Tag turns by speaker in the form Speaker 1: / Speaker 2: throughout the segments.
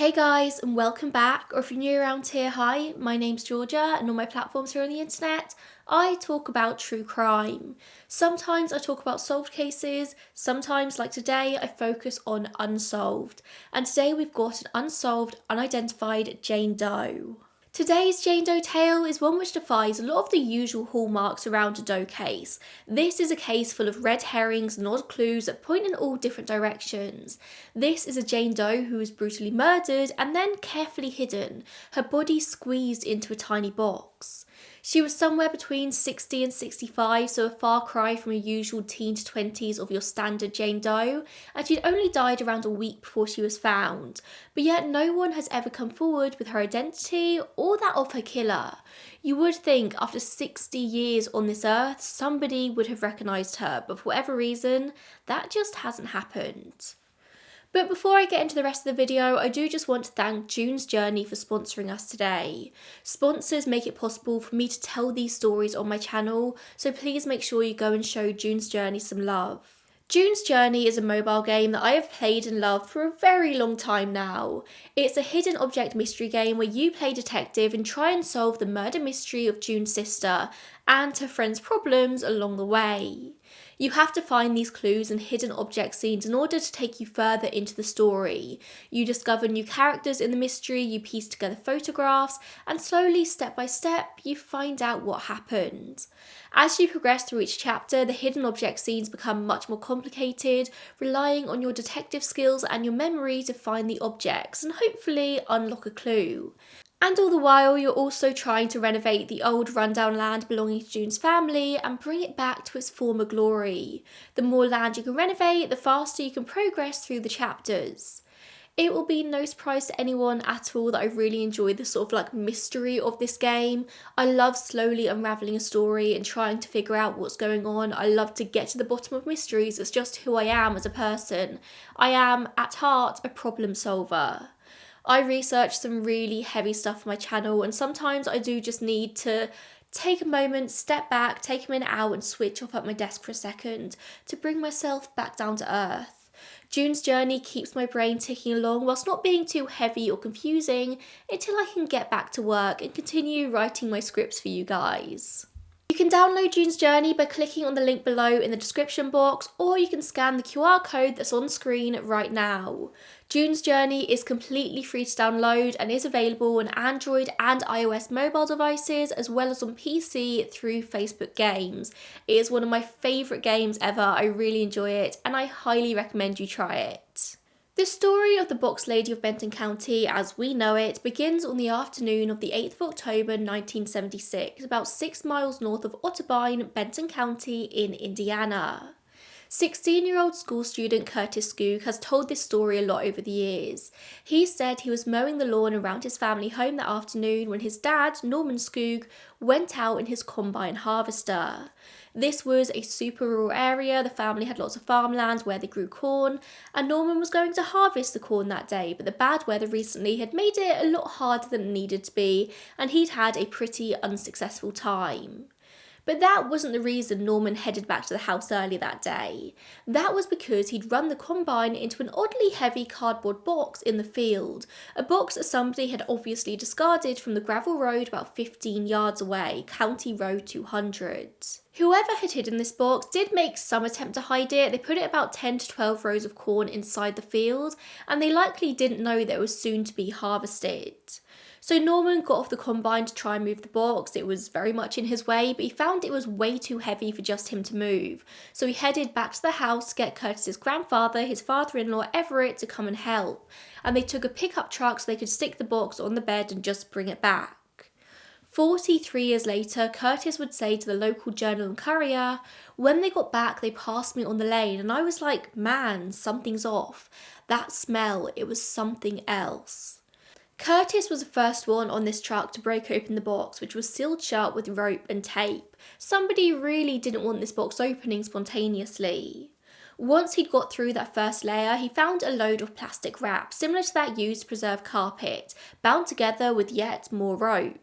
Speaker 1: Hey guys, and welcome back, or if you're new around here, hi, my name's Georgia, and on my platforms here on the internet, I talk about true crime. Sometimes I talk about solved cases, sometimes, like today, I focus on unsolved. And today we've got an unsolved, unidentified Jane Doe. Today's Jane Doe tale is one which defies a lot of the usual hallmarks around a Doe case. This is a case full of red herrings and odd clues that point in all different directions. This is a Jane Doe who was brutally murdered and then carefully hidden, her body squeezed into a tiny box. She was somewhere between 60 and 65, so a far cry from a usual teen to 20s of your standard Jane Doe, and she'd only died around a week before she was found. But yet no one has ever come forward with her identity or that of her killer. You would think after 60 years on this earth, somebody would have recognised her, but for whatever reason, that just hasn't happened. But before I get into the rest of the video, I do just want to thank June's Journey for sponsoring us today. Sponsors make it possible for me to tell these stories on my channel, so please make sure you go and show June's Journey some love. June's Journey is a mobile game that I have played and loved for a very long time now. It's a hidden object mystery game where you play detective and try and solve the murder mystery of June's sister and her friends' problems along the way. You have to find these clues and hidden object scenes in order to take you further into the story. You discover new characters in the mystery, you piece together photographs, and slowly, step by step, you find out what happened. As you progress through each chapter, the hidden object scenes become much more complicated, relying on your detective skills and your memory to find the objects and hopefully unlock a clue. And all the while, you're also trying to renovate the old rundown land belonging to June's family and bring it back to its former glory. The more land you can renovate, the faster you can progress through the chapters. It will be no surprise to anyone at all that I really enjoy the sort of mystery of this game. I love slowly unravelling a story and trying to figure out what's going on. I love to get to the bottom of mysteries. It's just who I am as a person. I am, at heart, a problem solver. I research some really heavy stuff for my channel, and sometimes I do just need to take a moment, step back, take a minute out and switch off at my desk for a second to bring myself back down to earth. June's Journey keeps my brain ticking along whilst not being too heavy or confusing until I can get back to work and continue writing my scripts for you guys. You can download June's Journey by clicking on the link below in the description box, or you can scan the QR code that's on screen right now. June's Journey is completely free to download and is available on Android and iOS mobile devices as well as on PC through Facebook Games. It is one of my favourite games ever, I really enjoy it and I highly recommend you try it. The story of the Box Lady of Benton County, as we know it, begins on the afternoon of the 8th of October 1976, about 6 miles north of Otterbein, Benton County in Indiana. 16-year-old school student Curtis Skoog has told this story a lot over the years. He said he was mowing the lawn around his family home that afternoon when his dad, Norman Skoog, went out in his combine harvester. This was a super rural area, the family had lots of farmland where they grew corn, and Norman was going to harvest the corn that day, but the bad weather recently had made it a lot harder than it needed to be, and he'd had a pretty unsuccessful time. But that wasn't the reason Norman headed back to the house early that day. That was because he'd run the combine into an oddly heavy cardboard box in the field, a box that somebody had obviously discarded from the gravel road about 15 yards away, County Road 200. Whoever had hidden this box did make some attempt to hide it. They put it about 10 to 12 rows of corn inside the field, and they likely didn't know that it was soon to be harvested. So Norman got off the combine to try and move the box. It was very much in his way, but he found it was way too heavy for just him to move. So he headed back to the house to get Curtis's grandfather, his father-in-law Everett, to come and help. And they took a pickup truck so they could stick the box on the bed and just bring it back. 43 years later, Curtis would say to the local Journal and Courier, "When they got back, they passed me on the lane and I was like, man, something's off. That smell, it was something else." Curtis was the first one on this truck to break open the box, which was sealed shut with rope and tape. Somebody really didn't want this box opening spontaneously. Once he'd got through that first layer, he found a load of plastic wrap, similar to that used to preserve carpet, bound together with yet more rope.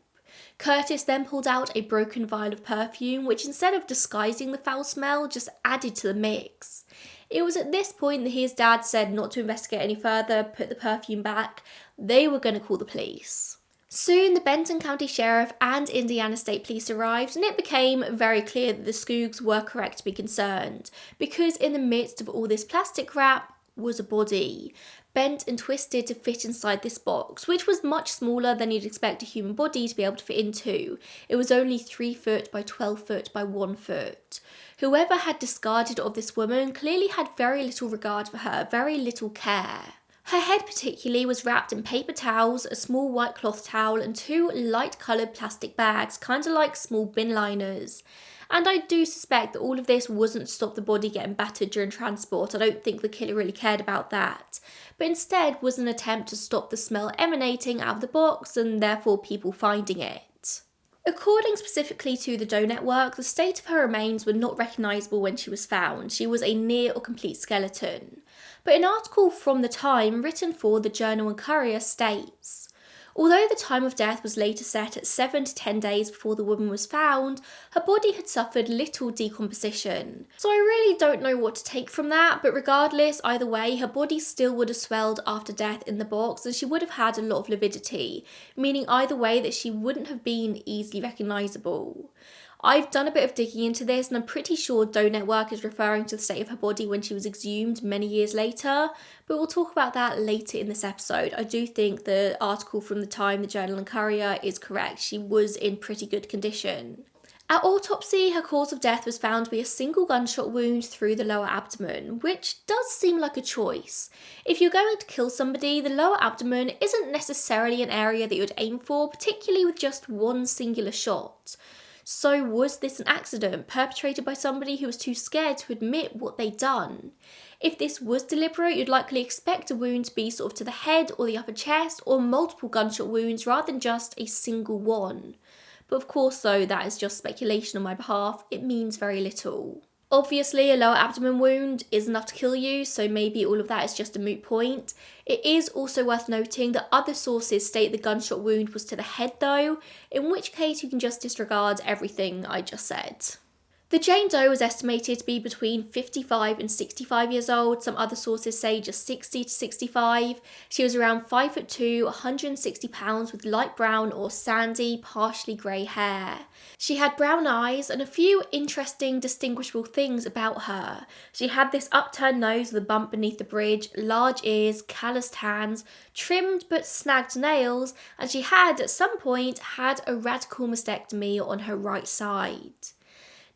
Speaker 1: Curtis then pulled out a broken vial of perfume, which instead of disguising the foul smell, just added to the mix. It was at this point that his dad said not to investigate any further, put the perfume back. They were going to call the police. Soon, the Benton County Sheriff and Indiana State Police arrived, and it became very clear that the Skoogs were correct to be concerned, because in the midst of all this plastic wrap was a body, bent and twisted to fit inside this box, which was much smaller than you'd expect a human body to be able to fit into. It was only 3 foot by 12 foot by 1 foot. Whoever had discarded of this woman clearly had very little regard for her, very little care. Her head particularly was wrapped in paper towels, a small white cloth towel, and 2 light-coloured plastic bags, kind of like small bin liners. And I do suspect that all of this wasn't to stop the body getting battered during transport. I don't think the killer really cared about that. But instead was an attempt to stop the smell emanating out of the box and therefore people finding it. According specifically to the Doe Network, the state of her remains were not recognisable when she was found. She was a near or complete skeleton. But an article from the time written for the Journal and Courier states, although the time of death was later set at 7 to 10 days before the woman was found, her body had suffered little decomposition. So I really don't know what to take from that, but regardless, either way, her body still would have swelled after death in the box and she would have had a lot of lividity, meaning either way that she wouldn't have been easily recognisable. I've done a bit of digging into this and I'm pretty sure Doe Network is referring to the state of her body when she was exhumed many years later, but we'll talk about that later in this episode. I do think the article from the time, the Journal and Courier, is correct. She was in pretty good condition. At autopsy, her cause of death was found to be a single gunshot wound through the lower abdomen, which does seem like a choice. If you're going to kill somebody, the lower abdomen isn't necessarily an area that you would aim for, particularly with just one singular shot. So was this an accident perpetrated by somebody who was too scared to admit what they'd done? If this was deliberate, you'd likely expect a wound to be sort of to the head or the upper chest, or multiple gunshot wounds rather than just a single one. But of course though, that is just speculation on my behalf. It means very little. Obviously, a lower abdomen wound is enough to kill you, so maybe all of that is just a moot point. It is also worth noting that other sources state the gunshot wound was to the head though, in which case you can just disregard everything I just said. The Jane Doe was estimated to be between 55 and 65 years old. Some other sources say just 60 to 65. She was around 5'2", 160 pounds with light brown or sandy, partially grey hair. She had brown eyes and a few interesting distinguishable things about her. She had this upturned nose with a bump beneath the bridge, large ears, calloused hands, trimmed but snagged nails, and she had at some point had a radical mastectomy on her right side.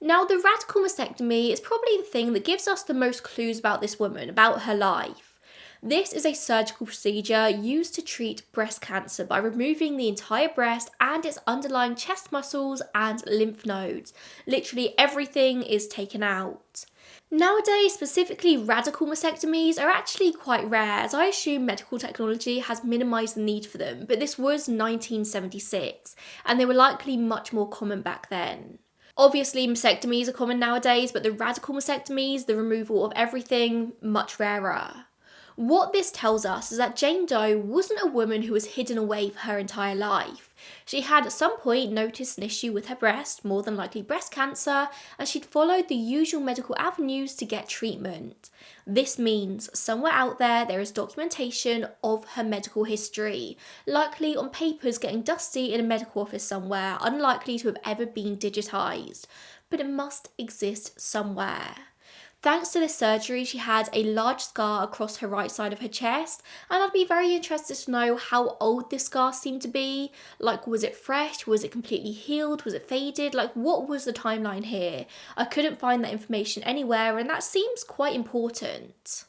Speaker 1: Now, the radical mastectomy is probably the thing that gives us the most clues about this woman, about her life. This is a surgical procedure used to treat breast cancer by removing the entire breast and its underlying chest muscles and lymph nodes. Literally everything is taken out. Nowadays, specifically radical mastectomies are actually quite rare, as I assume medical technology has minimised the need for them, but this was 1976, and they were likely much more common back then. Obviously, mastectomies are common nowadays, but the radical mastectomies, the removal of everything, much rarer. What this tells us is that Jane Doe wasn't a woman who was hidden away for her entire life. She had at some point noticed an issue with her breast, more than likely breast cancer, and she'd followed the usual medical avenues to get treatment. This means somewhere out there is documentation of her medical history, likely on papers getting dusty in a medical office somewhere, unlikely to have ever been digitised, but it must exist somewhere. Thanks to this surgery, she had a large scar across her right side of her chest, and I'd be very interested to know how old this scar seemed to be. Like, was it fresh? Was it completely healed? Was it faded? Like, what was the timeline here? I couldn't find that information anywhere, and that seems quite important.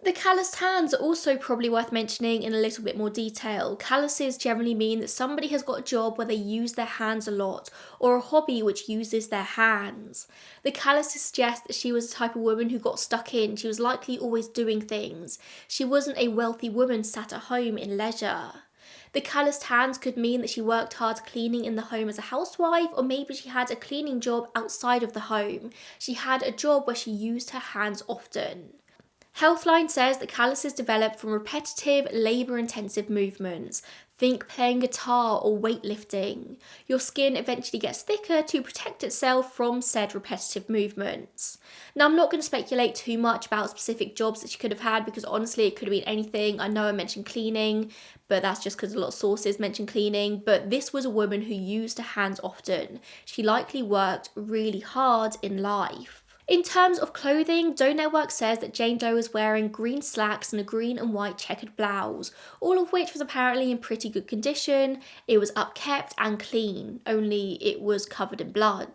Speaker 1: The calloused hands are also probably worth mentioning in a little bit more detail. Calluses generally mean that somebody has got a job where they use their hands a lot, or a hobby which uses their hands. The calluses suggest that she was the type of woman who got stuck in. She was likely always doing things. She wasn't a wealthy woman sat at home in leisure. The calloused hands could mean that she worked hard cleaning in the home as a housewife, or maybe she had a cleaning job outside of the home. She had a job where she used her hands often. Healthline says that calluses develop from repetitive, labour-intensive movements. Think playing guitar or weightlifting. Your skin eventually gets thicker to protect itself from said repetitive movements. Now, I'm not going to speculate too much about specific jobs that she could have had because honestly, it could have been anything. I know I mentioned cleaning, but that's just because a lot of sources mention cleaning. But this was a woman who used her hands often. She likely worked really hard in life. In terms of clothing, Doe Network says that Jane Doe was wearing green slacks and a green and white checkered blouse, all of which was apparently in pretty good condition. It was upkept and clean, only it was covered in blood.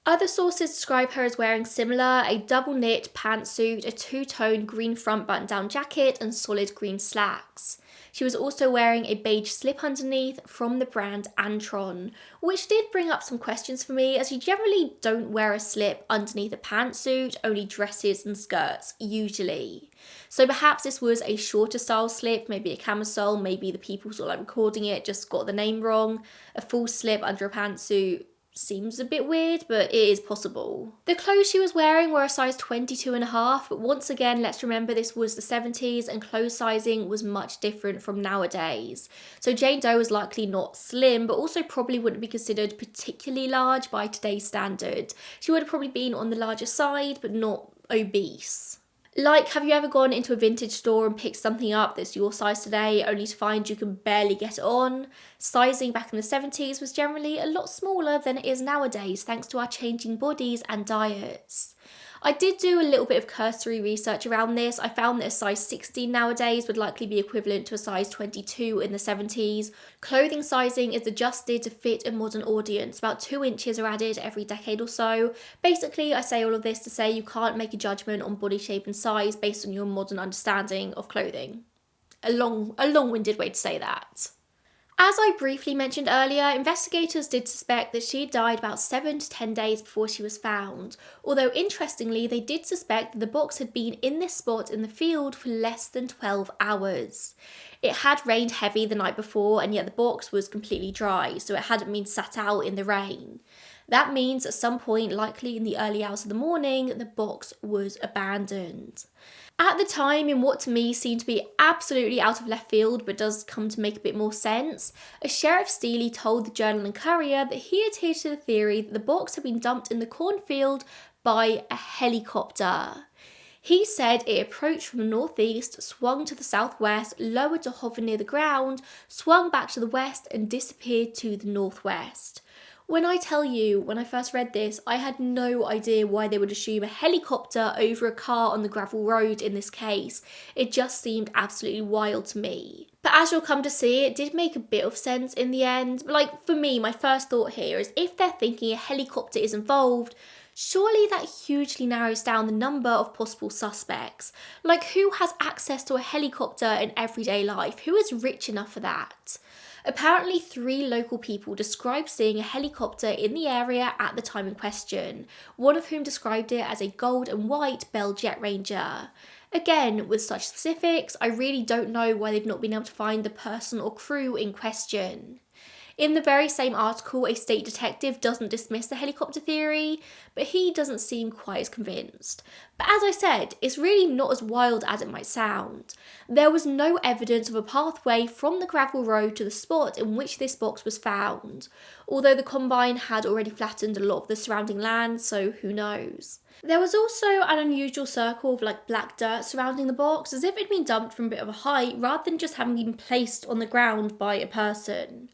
Speaker 1: Other sources describe her as wearing similar, a double knit pantsuit, a two-tone green front button-down jacket and solid green slacks. She was also wearing a beige slip underneath from the brand Antron, which did bring up some questions for me as you generally don't wear a slip underneath a pantsuit, only dresses and skirts, usually. So perhaps this was a shorter style slip, maybe a camisole, maybe the people sort of like recording it just got the name wrong. A full slip under a pantsuit seems a bit weird, but it is possible. The clothes she was wearing were a size 22.5, but once again, let's remember this was the 70s and clothes sizing was much different from nowadays. So Jane Doe was likely not slim, but also probably wouldn't be considered particularly large by today's standard. She would have probably been on the larger side, but not obese. Like, have you ever gone into a vintage store and picked something up that's your size today only to find you can barely get it on? Sizing back in the 70s was generally a lot smaller than it is nowadays thanks to our changing bodies and diets. I did do a little bit of cursory research around this. I found that a size 16 nowadays would likely be equivalent to a size 22 in the 70s. Clothing sizing is adjusted to fit a modern audience. About 2 inches are added every decade or so. Basically, I say all of this to say you can't make a judgment on body shape and size based on your modern understanding of clothing. A long-winded way to say that. As I briefly mentioned earlier, investigators did suspect that she had died about 7 to 10 days before she was found, although interestingly they did suspect that the box had been in this spot in the field for less than 12 hours. It had rained heavy the night before and yet the box was completely dry, so it hadn't been sat out in the rain. That means at some point, likely in the early hours of the morning, the box was abandoned. At the time, in what to me seemed to be absolutely out of left field but does come to make a bit more sense, a Sheriff Steele told the Journal and Courier that he adhered to the theory that the box had been dumped in the cornfield by a helicopter. He said it approached from the northeast, swung to the southwest, lowered to hover near the ground, swung back to the west and disappeared to the northwest. When I tell you, when I first read this, I had no idea why they would assume a helicopter over a car on the gravel road in this case. It just seemed absolutely wild to me. But as you'll come to see, it did make a bit of sense in the end. Like, for me, my first thought here is if they're thinking a helicopter is involved, surely that hugely narrows down the number of possible suspects. Like, who has access to a helicopter in everyday life? Who is rich enough for that? Apparently 3 local people described seeing a helicopter in the area at the time in question, one of whom described it as a gold and white Bell Jet Ranger. Again, with such specifics, I really don't know why they've not been able to find the person or crew in question. In the very same article, a state detective doesn't dismiss the helicopter theory, but he doesn't seem quite as convinced. But as I said, it's really not as wild as it might sound. There was no evidence of a pathway from the gravel road to the spot in which this box was found, although the combine had already flattened a lot of the surrounding land, so who knows. There was also an unusual circle of black dirt surrounding the box, as if it had been dumped from a bit of a height rather than just having been placed on the ground by a person.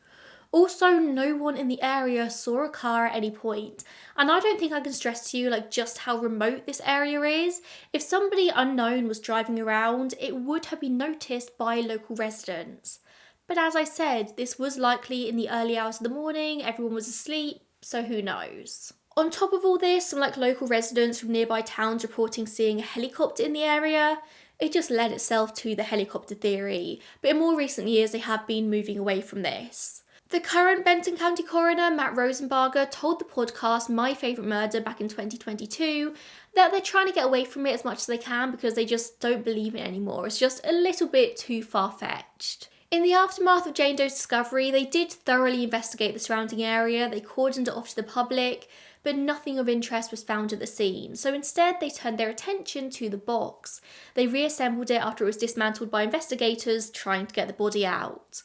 Speaker 1: Also, no one in the area saw a car at any point, and I don't think I can stress to you just how remote this area is. If somebody unknown was driving around, it would have been noticed by local residents. But as I said, this was likely in the early hours of the morning, everyone was asleep, so who knows. On top of all this, some local residents from nearby towns reporting seeing a helicopter in the area. It just led itself to the helicopter theory, but in more recent years they have been moving away from this. The current Benton County coroner, Matt Rosenbarger, told the podcast My Favourite Murder back in 2022 that they're trying to get away from it as much as they can because they just don't believe it anymore. It's just a little bit too far-fetched. In the aftermath of Jane Doe's discovery, they did thoroughly investigate the surrounding area. They cordoned it off to the public. but nothing of interest was found at the scene, so instead they turned their attention to the box. They reassembled it after it was dismantled by investigators trying to get the body out.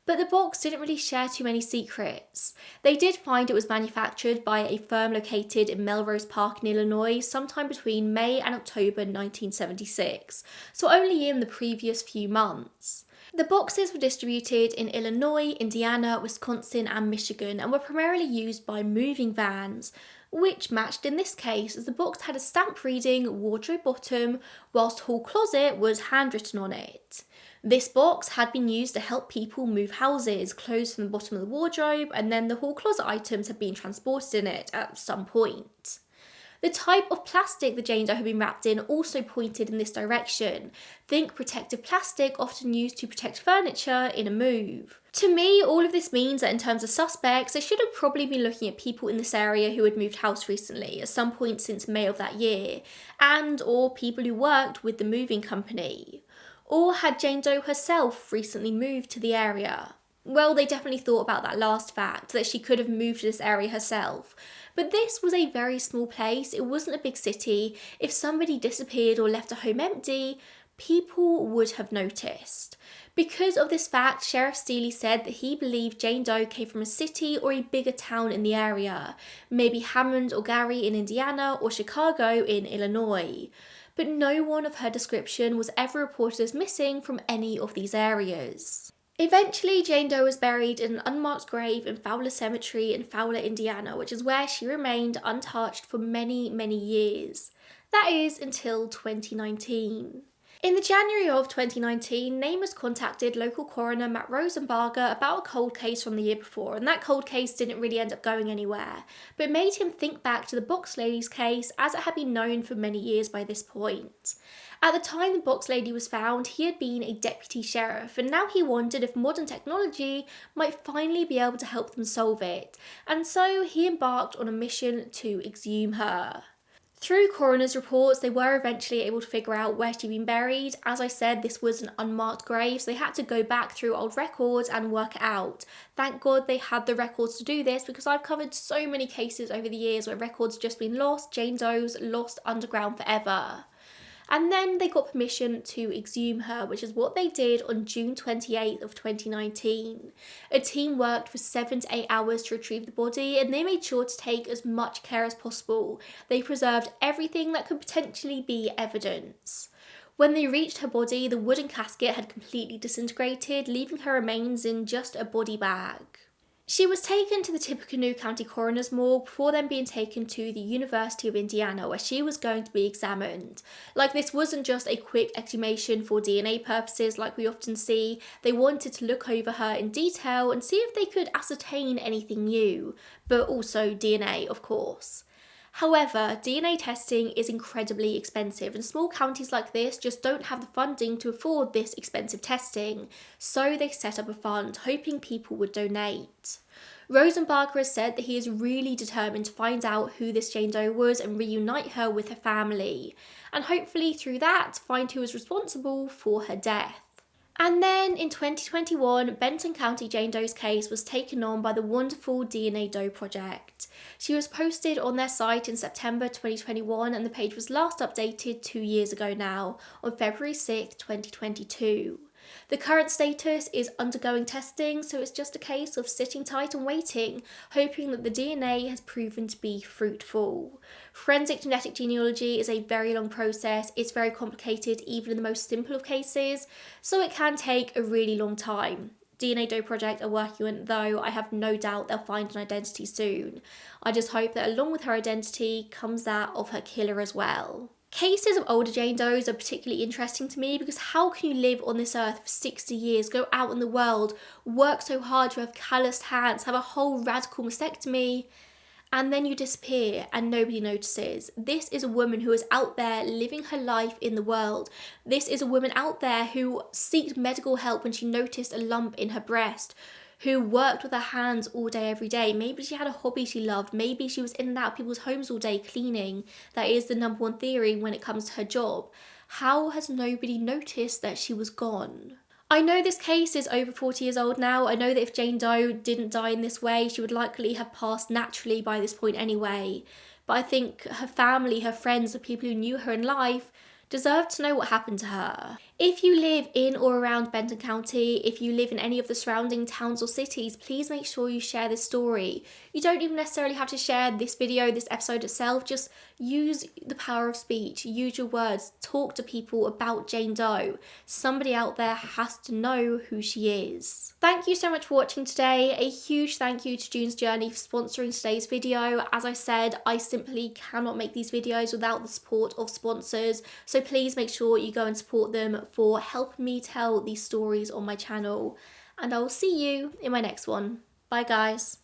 Speaker 1: But the box didn't really share too many secrets. They did find it was manufactured by a firm located in Melrose Park in Illinois sometime between May and October 1976, so only in the previous few months. The boxes were distributed in Illinois, Indiana, Wisconsin and Michigan and were primarily used by moving vans, which matched in this case as the box had a stamp reading wardrobe bottom whilst hall closet was handwritten on it. This box had been used to help people move houses, clothes from the bottom of the wardrobe, and then the hall closet items had been transported in it at some point. The type of plastic the Jane Doe had been wrapped in also pointed in this direction. Think protective plastic often used to protect furniture in a move. To me, all of this means that in terms of suspects, they should have probably been looking at people in this area who had moved house recently at some point since May of that year, and or people who worked with the moving company. Or had Jane Doe herself recently moved to the area? Well, they definitely thought about that last fact, that she could have moved to this area herself. But this was a very small place, it wasn't a big city. If somebody disappeared or left a home empty, people would have noticed. Because of this fact, Sheriff Steele said that he believed Jane Doe came from a city or a bigger town in the area, maybe Hammond or Gary in Indiana or Chicago in Illinois. But no one of her description was ever reported as missing from any of these areas. Eventually, Jane Doe was buried in an unmarked grave in Fowler Cemetery in Fowler, Indiana, which is where she remained untouched for many, many years. That is, until 2019. In the January of 2019, NamUs contacted local coroner Matt Rosenbarger about a cold case from the year before, and that cold case didn't really end up going anywhere, but it made him think back to the Box Lady's case as it had been known for many years by this point. At the time the Box Lady was found, he had been a deputy sheriff, and now he wondered if modern technology might finally be able to help them solve it, and so he embarked on a mission to exhume her. Through coroner's reports, they were eventually able to figure out where she'd been buried. As I said, this was an unmarked grave, so they had to go back through old records and work it out. Thank God they had the records to do this, because I've covered so many cases over the years where records just been lost, Jane Doe's lost underground forever. And then they got permission to exhume her, which is what they did on June 28th of 2019. A team worked for 7 to 8 hours to retrieve the body, and they made sure to take as much care as possible. They preserved everything that could potentially be evidence. When they reached her body, the wooden casket had completely disintegrated, leaving her remains in just a body bag. She was taken to the Tippecanoe County Coroner's Morgue before then being taken to the University of Indiana, where she was going to be examined. Like, this wasn't just a quick exhumation for DNA purposes like we often see. They wanted to look over her in detail and see if they could ascertain anything new, but also DNA, of course. However, DNA testing is incredibly expensive, and small counties like this just don't have the funding to afford this expensive testing, so they set up a fund hoping people would donate. Rosenbarger has said that he is really determined to find out who this Jane Doe was and reunite her with her family, and hopefully through that find who was responsible for her death. And then in 2021, Benton County Jane Doe's case was taken on by the wonderful DNA Doe Project. She was posted on their site in September 2021, and the page was last updated 2 years ago now, on February 6, 2022. The current status is undergoing testing, so it's just a case of sitting tight and waiting, hoping that the DNA has proven to be fruitful. Forensic genetic genealogy is a very long process, it's very complicated even in the most simple of cases, so it can take a really long time. DNA Doe Project are working on it though, I have no doubt they'll find an identity soon. I just hope that along with her identity comes that of her killer as well. Cases of older Jane Does are particularly interesting to me because how can you live on this earth for 60 years, go out in the world, work so hard, you have calloused hands, have a whole radical mastectomy, and then you disappear and nobody notices? This is a woman who is out there living her life in the world. This is a woman out there who sought medical help when she noticed a lump in her breast, who worked with her hands all day, every day. Maybe she had a hobby she loved. Maybe she was in and out of people's homes all day cleaning. That is the number one theory when it comes to her job. How has nobody noticed that she was gone? I know this case is over 40 years old now. I know that if Jane Doe didn't die in this way, she would likely have passed naturally by this point anyway. But I think her family, her friends, the people who knew her in life deserve to know what happened to her. If you live in or around Benton County, if you live in any of the surrounding towns or cities, please make sure you share this story. You don't even necessarily have to share this video, this episode itself, just use the power of speech, use your words, talk to people about Jane Doe. Somebody out there has to know who she is. Thank you so much for watching today. A huge thank you to June's Journey for sponsoring today's video. As I said, I simply cannot make these videos without the support of sponsors, so please make sure you go and support them for helping me tell these stories on my channel. And I will see you in my next one. Bye guys.